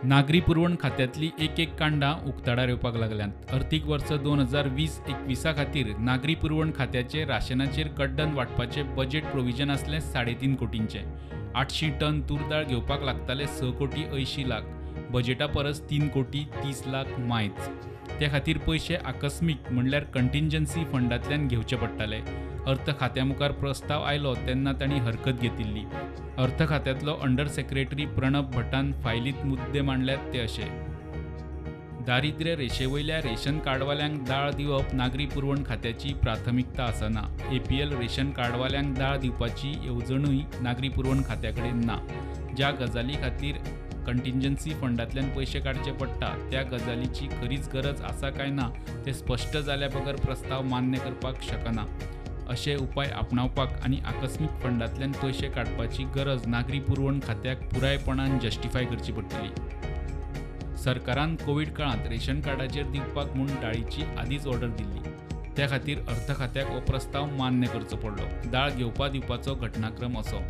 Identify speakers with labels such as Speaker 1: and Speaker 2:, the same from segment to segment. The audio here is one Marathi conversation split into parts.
Speaker 1: नागरी पुरवण खात्यातली एक कांडां उक्ताडार येवपाक लागल्यांत। अर्थीक वर्स 2020-21 खातीर नागरी पुरवण खात्याचे राशनाचेर कड्डण वांटपाचे बजेट प्रोव्हिजन आसलें 3.5 कोटींचें। 800 टन तूर दाळ घेवपाक लागताले 6 कोटी 80 लाख, बजेटा परस 3 कोटी 30 लाख मायज। त्या खातीर पयशे आकस्मीक म्हणल्यार कंटिंजन्सी फंडांतल्यान घेवचे पडटाले। अर्थ खात्या मुखार प्रस्ताव आयलो तेन्ना तांणी हरकत घेतिल्ली। अर्थ खात्यांतलो अंडर सेक्रेटरी प्रणब भटान फायलींत मुद्दे मांडल्यात ते अशे: दारिद्र्य रेशेवयल्या रेशन कार्डवाल्यांक दाळ दिवप नागरी पुरवण खात्याची प्राथमिकता आसना। APL रेशन कार्डवाल्यांक दाळ दिवपाची येवजणूय नागरी पुरवण खात्या कडेन ना। ज्या गजाली खातीर कंटिंजन्सी फंडांतल्यान पयशे काडचे पडटा त्या गजालीची खरीच गरज आसा काय ना तें स्पश्ट जाल्या बगर प्रस्ताव मान्य करपाक शकना। अशे उपाय आपणावपाक आनी आकस्मीक फंडांतल्यान पयशे काडपाची गरज नागरी पुरवण खात्याक पुरायपणान जस्टिफाय करची पडटली। सरकारान कोविड काळांत रेशन कार्डाचेर दिवपाक म्हूण दाळीची आदींच ऑर्डर दिल्ली। त्या खातीर अर्थ खात्याक हो प्रस्ताव मान्य करचो पडलो। दाळ घेवपा दिवपाचो घटनाक्रम असो: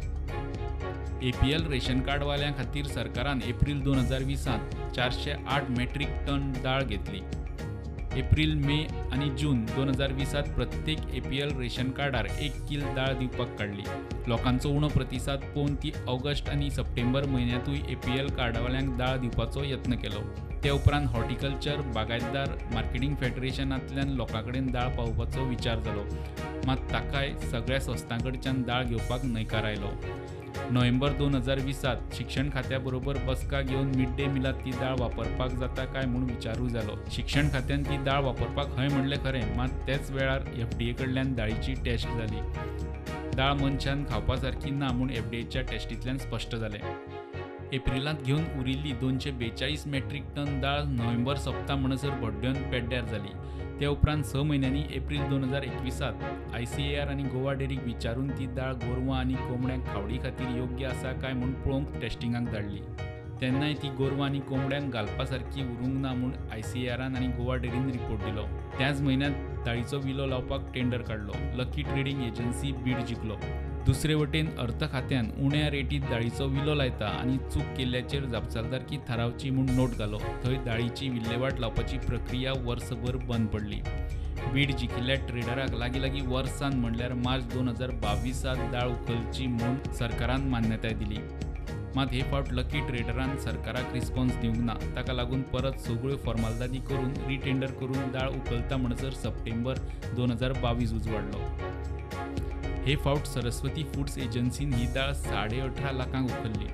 Speaker 1: APL रेशन कार्डवाल्यां खातीर सरकारान एप्रिल 2020त 408 मेट्रीक टन दाळ घेतली। एप्रिल, मे आनी जून 2020त प्रत्येक APL रेशन कार्डार 1 किल दाळ दिवपाक काडली। लोकांचो उणो प्रतिसाद पळोवन ती ऑगस्ट आनी सप्टेंबर म्हयन्यांतूय APL कार्डवाल्यांक दाळ दिवपाचो यत्न केलो। ते उपरांत हॉर्टिकल्चर, बागायतदार, मार्केटिंग फेडरेशनांतल्यान लोकांकडेन दाळ पावोवपाचो विचार जालो, मात ताकाय सगळ्या संस्थांकडच्यान दाळ घेवपाक न्हयकार आयलो। नोव्हेंबर 2020त शिक्षण खात्या बरोबर बसका घेवन मिड डे मिलात ती दाळ वापरपाक जाता काय म्हूण विचारूय जालो। शिक्षण खात्यान ती दाळ वापरपाक हय म्हणलें खरें, मात त्याच वेळार FDA कडल्यान दाळीची टेस्ट जाली। दाळ मनशान खावपा सारकी ना म्हूण FDAच्या टेस्टींतल्यान स्पश्ट जालें। एप्रिलांत घेवन उरिल्ली 242 मेट्रीक टन दाळ नोव्हेंबर सोंपता म्हणसर भड्ड्योन पेड्ड्यार जाली। ते उपरांत 6 म्हयन्यांनी एप्रिल 2021त ICAR आनी गोवा डेरीक विचारून ती दाळ गोरवां आनी कोंबड्यांक खावडी खातीर योग्य आसा काय म्हूण पळोवंक टेस्टिंगाक धाडली। तेन्नाय ती गोरवां आनी कोंबड्यांक घालपा सारकी उरूंक ना म्हूण ICARन आनी गोवा डेरीन रिपोर्ट दिलो। त्याच म्हयन्यांत दाळीचो विलो लावपाक टेंडर काडलो। लकी ट्रेडिंग एजन्सी बीड जिखलो। दुसरे वटेन अर्थ खात्यान उण्या रेटींत दाळीचो विलो लायता आनी चूक केल्ल्याचेर जापसालदारकी थारावची म्हूण नोट घालो। थंय दाळीची विल्हेवाट लावपाची प्रक्रिया वर्सभर बंद पडली। बीड जिखिल्ल्या ट्रेडराक लागीं वर्सान म्हणल्यार मार्च 2022त दाळ उखलची म्हूण सरकारान मान्यताय दिली। मात हे फावट लकी ट्रेडरान सरकाराक रिस्पॉन्स दिवंक ना। ताका लागून परत सगळ्यो फॉर्मालिटी करून रिटेंडर करून दाळ उखलता म्हणसर सप्टेंबर 2022 उजवाडलो। हे फावट सरस्वती फूड्स एजन्सीन ही दाळ 18.5 लाखांक उखल्ली।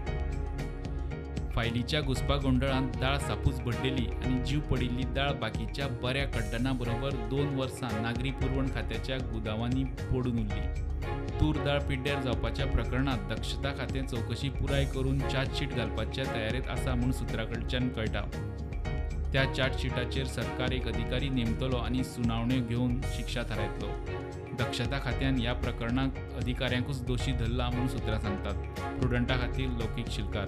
Speaker 1: फायलीच्या घुसपा गोंधळांत दाळ सापूच भड्डेली आनी जीव पडिल्ली दाळ बाकीच्या बऱ्या कड्डणा बरोबर 2 वर्सां नागरी पुरवण खात्याच्या गुदावांनी पडून उरली। तूर दाळ पिड्ड्यार जावपाच्या प्रकरणांत दक्षता खातें चवकशी पुराय करून चार्जशीट घालपाच्या तयारेंत आसा म्हूण सुत्राकडच्यान कळटा। त्या चार्जशीटाचेर सरकार एक अधिकारी नेमतलो आनी सुनावण्यो घेवन शिक्षा थारायतलो। दक्षता खात्यान ह्या प्रकरणांत अधिकाऱ्यांकूच दोशी धरला म्हूण सुत्रां सांगतात। प्रुडंटा खातीर लौकीक शिलकार।